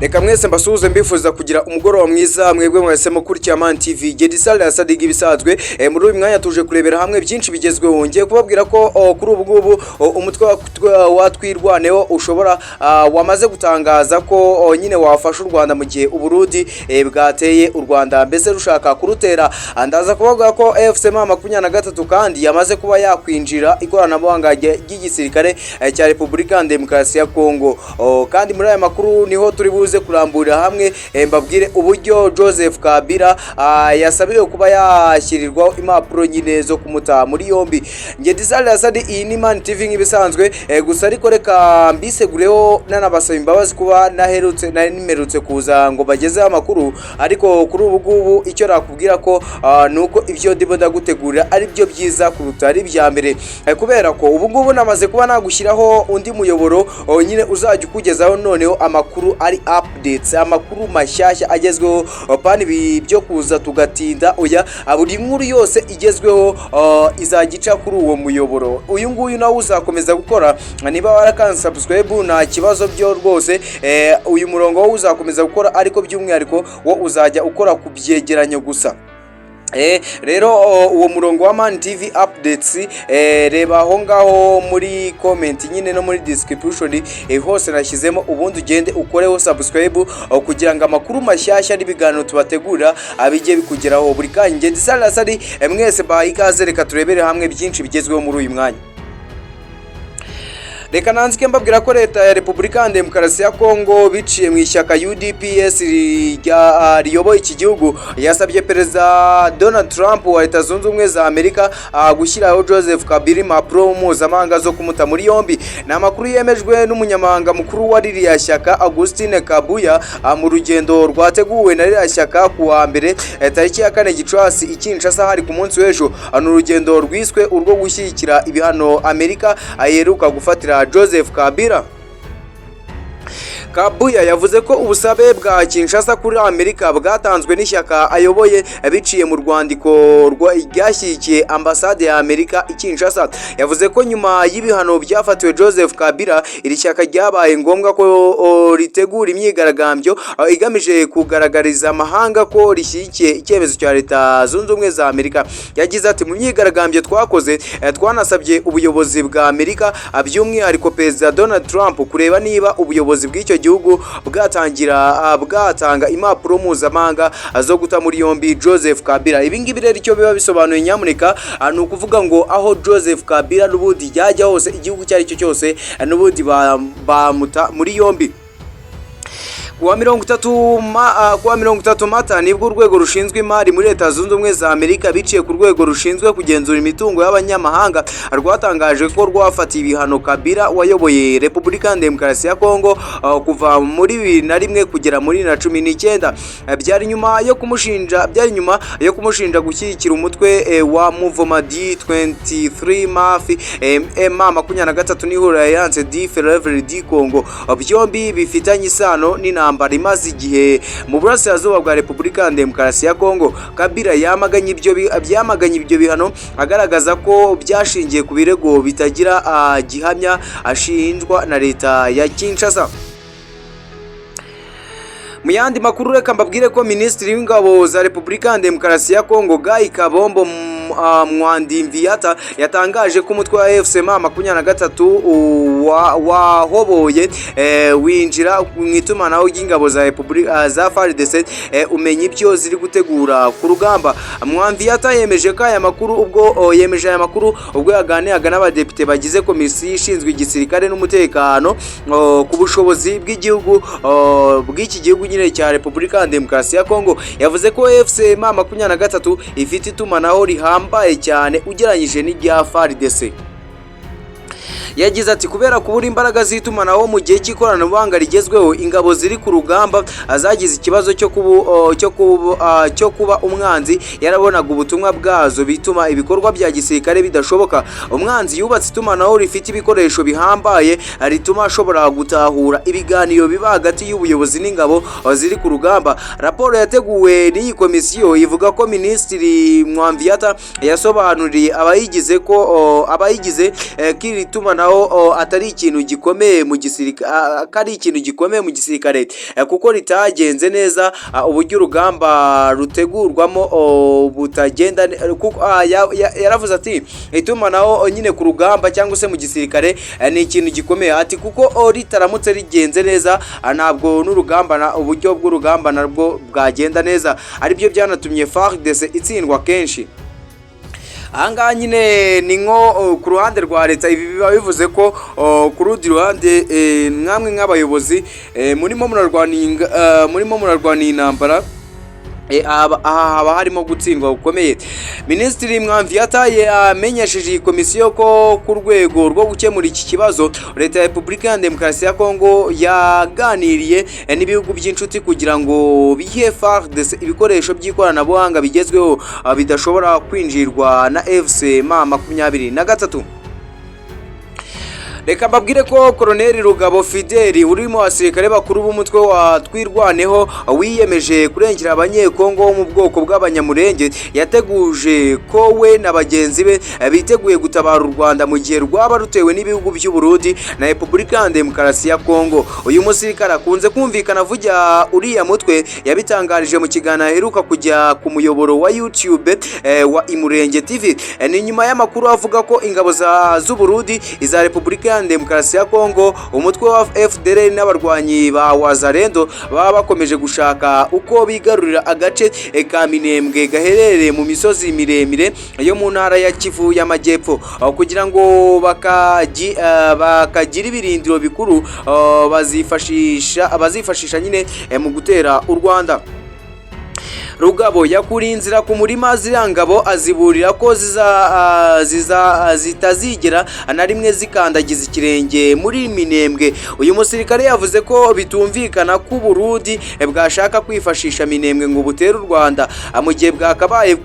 Reka mwese mbasuhuze mbifuza kugira umugoroba mwiza mwebwe mwese mukurikiye Maa23 Izabarasa ibisanzwe muri uyu mwanya tuje kurebera hamwe byinshi bigezweho. Ngiye kubabwira ko kuri ubu ngubu umutwe wa Twirwaneho ushobora wamaze gutangaza ko nyine wafasha u Rwanda mu gihe Uburundi bwateye u Rwanda mbese rushaka kurutera. Ndaza kuvuga ko FC Maa23 kandi yamaze kuba yakwinjira ikoranabuhanga ry'igisirikare cya Repubulika Demokarasi ya Kongo. Kandi muri aya makuru niho turi buze kuramburira hamwe mbabwire uburyo Joseph Kabila yasabiwe kuba yashyirirwaho impapuro nyine zo kumuta muri yombi. Nge Izabarasa iyi ni Maa23 nk'ibisanzwe gusa ariko reka mbisegureho nanabasaba imbabazi kuba nimerutse kuza ngo bagezeho amakuru, ariko kuri ubu ngubu icyo nakubwira ko nuko ibyo ndimo ndagutegurira ari byo byiza kuruta ari bya mbere, kubera ko ubu ngubu namaze kuba nagushyiraho undi muyoboro nyine uzajya ukugezaho noneho amakuru ari updates, amakuru mashyashya agezweho pani byo kuza tugatinda oya, buri nkuru yose igezweho izagica kuri uwo muyoboro. Uyu nguyu nawe uzakomeza gukora, niba warakanze subscribe nta kibazo byo rwose, uyu murongo wo uzakomeza gukora, ariko by'umwihariko wo uzajya ukora ku byegeranyo gusa. Rero uwo murongo wa Maa23 updates reba aho ngaho muri comment nyine no muri description hose nashyizemo, ubundi ugende ukoreho subscribe kugira ngo amakuru mashyashya n'ibiganiro tubategura abijye bikugeraho buri kanya. Nge Izabarasa mwese baha ikaze, reka turebere hamwe byinshi bigezweho muri uyu mwanya. Reka nanzike mbabwira ko leta ya Repubulika Demokarasi ya Kongo biciye mu ishyaka UDPS riyoboye iki gihugu yasabye Perezida Donald Trump wa Leta Zunze Ubumwe za Amerika gushyiraho Joseph Kabila impapuro mpuzamahanga zo kumuta muri yombi. Ni amakuru yemejwe n'umunyamabanga mukuru wa ririya shyaka Augustin Kabuya mu rugendo rwateguwe na ririya shyaka ku wa mbere tariki ya 4 Gicurasi i Kinshasa hari ku munsi w'ejo. Urugendo rwiswe urwo gushyigikira ibihano Amerika aheruka gufatira Joseph Kabila. Kabuya yavuze ko ubusabe bwa Kinshasa kuri Amerika bwatanzwe n'ishyaka ayoboye biciye mu rwandiko ryashyigikiye ambasade ya Amerika i Kinshasa. Yavuze ko nyuma y'ibihano byafatiwe Joseph Kabila, iri shyaka ryabaye ngombwa ko ritegura imyigaragambyo igamije kugaragariza amahanga ko rishyigikiye icyemezo cya Leta Zunze Ubumwe za Amerika. Yagize ati mu myigaragambyo twakoze twanasabye ubuyobozi bwa Amerika by'umwihariko Perezida Donald Trump kureba niba ubuyobozi bw'icyo gihugu bwatanga impapuro mpuzamahanga zo guta muri yombi Joseph Kabila. Ibi ngibi rero icyo biba bisobanuye nyamuneka ni ukuvuga ngo aho Joseph Kabila n'ubundi yajya hose, igihugu cyari cyo cyose n'ubundi bamuta muri yombi. Kuwa 30 Mata nibwo urwego rushinzwe imari muri Leta Zunze Ubumwe za Amerika biciye ku rwego rushinzwe kugenzura imitungo y'abanyamahanga rwatangaje ko rwafatiye ibihano Kabila wayoboye Repubulika Demokarasi ya Kongo kuva muri 2001 kugera muri 2019. Byari nyuma yo kumushinja gushyigikira umutwe wa Mouvement 23 Mafi Maa23 n'ihuriro Alliance du Fleuve du Congo, byombi bifitanye isano n'intambara imaze igihe mu burasirazuba bwa Repubulika Demokarasi ya Kongo. Kabila yamaganye ibyo bihano agaragaza ko byashingiye ku birego bitagira gihamya ashinjwa na leta ya Kinshasa. Mu yandi makuru reka mbabwire ko Minisitiri w'Ingabo za Repubulika Demokarasi ya Kongo Guy Kabombo Mwandimviata yatangaje ko umutwe wa FC Maa23 wahoboye winjira mu itumanaho ry'ingabo za Repubulika za FARDC umenya ibyo ziri gutegura ku rugamba. Mwandimviata yemeje aya makuru ubwo yaganiraga n'abadepite bagize komisiyo ishinzwe igisirikare n'umutekano ku bushobozi bw'iki gihugu nyine cya Repubulika Demokarasi ya Kongo. Yavuze ko FC Maa23 ifite itumanaho rihambaye cyane ugereranyije n'irya FARDC. Yagize ati kubera kubura imbaraga z'itumanaho mu gihe cy'ikoranabuhanga rigezweho, ingabo ziri ku rugamba azagize ikibazo cyo kuba umwanzi yarabonaga ubutumwa bwazo bituma ibikorwa bya gisirikare bidashoboka. Umwanzi yubatse itumanaho rifite ibikoresho bihambaye rituma ashobora gutahura ibiganiro biba hagati y'ubuyobozi n'ingabo ziri ku rugamba. Raporo yateguwe n'iyi komisiyo ivuga ko Minisitiri Mwandimviata yasobanuriye abayigize ko iri tumanaho itumanaho atari ikintu gikomeye mu gisirikare, kari ikintu gikomeye mu gisirikare kuko ritagenze neza, uburyo urugamba rutegurwamo butagenda kuko yaravuze ati itumanaho nyine ku rugamba cyangwa se mu gisirikare ni ikintu gikomeye, ati kuko ritaramutse rigenze neza ntabwo n'urugamba uburyo bw'urugamba nabwo bwagenda neza, aribyo byanatumye FARDC itsindwa kenshi. Ahangaha nyine ni nko ku ruhande rwa leta, ibi biba bivuze ko ku rundi ruhande mwamwe nk'abayobozi murimo murarwana intambara, haba harimo gutsindwa gukomeye. Minisitiri Mwamviyata yamenyesheje iyi komisiyo ko ku rwego rwo gukemura iki kibazo leta ya Repubulika ya Demokarasi ya Kongo yaganiriye n'ibihugu by'inshuti kugira ngo bihe FARDC ibikoresho by'ikoranabuhanga bigezweho bidashobora kwinjirwa na FC Maa23. Reka mbabwire ko Colonel Rugabo Fideli urimo abasirikare bakuru b'umutwe wa Twirwaneho wiyemeje kurengera abanyekongo bo mu bwoko bw'abanyamurenge, yateguje ko we na bagenzi be biteguye gutabara u Rwanda mu gihe rwaba rutewe n'ibihugu by'Uburundi na Repubulika ya Demokarasi ya Kongo. Uyu musirikare akunze kumvikana avuga uriya mutwe, yabitangarije mu kiganiro aheruka kujya ku muyoboro wa YouTube wa Imurenge TV. Ni nyuma y'amakuru avuga ko ingabo z'Uburundi iza Repubulika ya Demokarasi ya Kongo, umutwe wa FDL n'abarwanyi ba Wazalendo baba bakomeje gushaka uko bigarurira agace ka Minembwe gaherereye mu misozi miremire yo mu ntara ya Kivu y'Amajyepfo, kugira ngo bakagira ibirindiro bikuru bazifashisha nyine mu gutera u Rwanda. Rugabo yakuriye inzira ku murima zirangabo aziburira ko zitazigera na rimwe zikandagiza ikirenge muri Minembwe. Uyu musirikare yavuze ko bitumvikana ko Burundi bwashaka kwifashisha Minembwe ngo butere u Rwanda mu gihe bwakabaye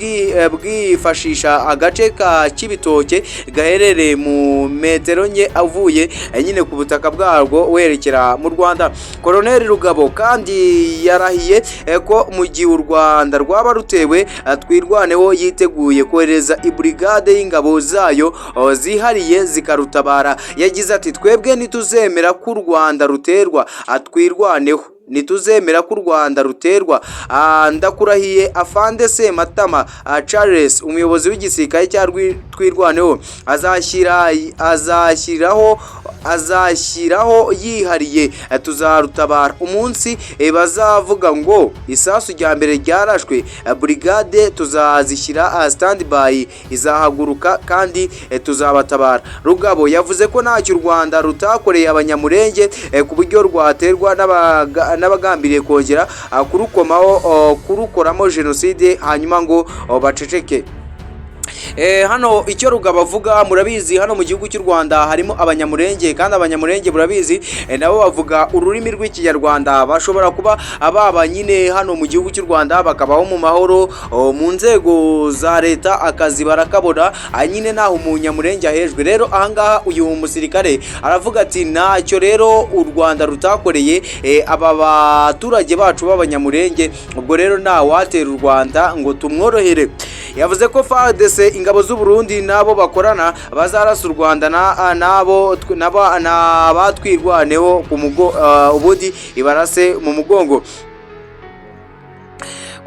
bwifashisha agace ka Kibitoke gaherereye mu metero nke avuye nyine ku butaka bwarwo werekera mu Rwanda. Colonel Rugabo kandi yarahiye ko mu gihe u Rwanda rwaba rutewe Twirwaneho yiteguye kohereza ibrigade y'ingabo zayo zihariye zikarutabara. Yagize ati twebwe nituzemera ko u Rwanda ruterwa Twirwaneho, nituzemera ko u Rwanda ruterwa. Ndakurahiye Afande Sematama Charles, umuyobozi w'igisirikare cya Twirwaneho, azashyiraho yihariye tuzarutabara. Umunsi bazavuga ngo isasu rya mbere ryarashwe, brigade tuzazishyira standby, izahaguruka kandi tuzabatabara. Rugabo yavuze ko ntacyo u Rwanda rutakoreye abanyamurenge ku buryo rwaterwa n'abagambiriye kongera kurukoramo jenoside hanyuma ngo baceceke. Hano icyo Rugabo avuga murabizi, hano mu gihugu cy'u Rwanda harimo abanyamurenge, kandi abanyamurenge murabizi nabo bavuga ururimi rw'ikinyarwanda. Bashobora kuba ababa nyine hano mu gihugu cy'u Rwanda bakabaho mu mahoro, mu nzego za leta akazi barakabona nyine naho umunyamurenge ahejwe. Rero ahangaha uyu musirikare aravuga ati ntacyo rero u Rwanda rutakoreye aba baturage bacu b'abanyamurenge, ubwo rero nta watera u Rwanda ngo tumworohere. Yavuze ko FARDC ingabo z'u Burundi nabo bakorana bazarasa u Rwanda n'abatwirwaneho ubundi ibarase mu mugongo.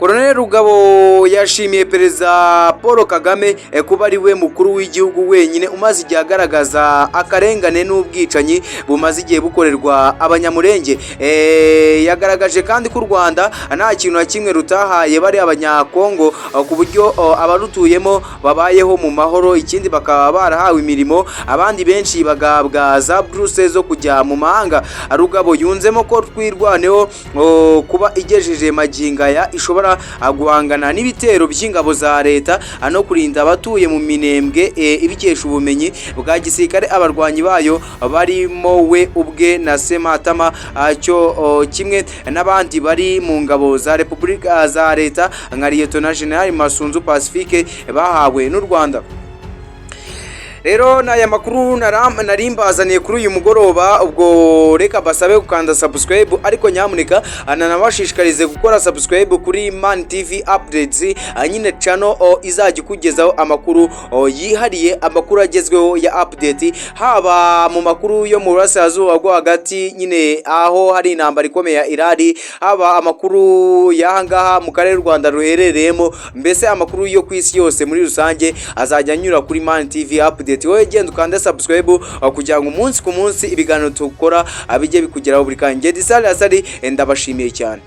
Colonel Rugabo yashimiye Perezida Paul Kagame kuba ari we mukuru w'igihugu wenyine umaze igihe agaragaza akarengane n'ubwicanyi bumaze igihe bukorerwa abanyamurenge. Yagaragaje kandi ko u Rwanda nta kintu na kimwe rutahaye bari abanyakongo ku buryo abarutuyemo babayeho mu mahoro, ikindi bakaba barahawe imirimo, abandi benshi bagabwa za buruse zo kujya mu mahanga. Rugabo yunzemo ko Twirwaneho kuba igejeje magingaya ishobora guhangana n'ibitero by'ingabo za leta no kurinda abatuye mu Minembwe ibikesha ubumenyi bwa gisirikare abarwanyi bayo barimo we ubwe na Sematama cyo kimwe n'abandi bari mu ngabo za Repubulika za leta nka Lieutenant General Masunzu Pacifique bahawe n'u Rwanda. rero n'aya makuru narimbazaniye kuri uyu mugoroba, ubwo reka basabe gukanda subscribe, ariko nyamuneka ananabashishikarize gukora subscribe kuri Maa23 updates, nyine channel izajya kugezaho amakuru yihariye, amakuru agezweho ya update, haba mu makuru yo mu burasirazuba bwo hagati nyine aho hari intambara ikomeye ya Irani, haba amakuru y'ahangaha mu karere Rwanda ruherereyemo, mbese amakuru yo ku isi yose muri rusange azajya anyura kuri Maa23 update. Wowe genda ukanda subscribe kugira ngo umunsi ku munsi ibiganiro tukora abijye bikugeraho buri kanya. Ndabashimiye cyane.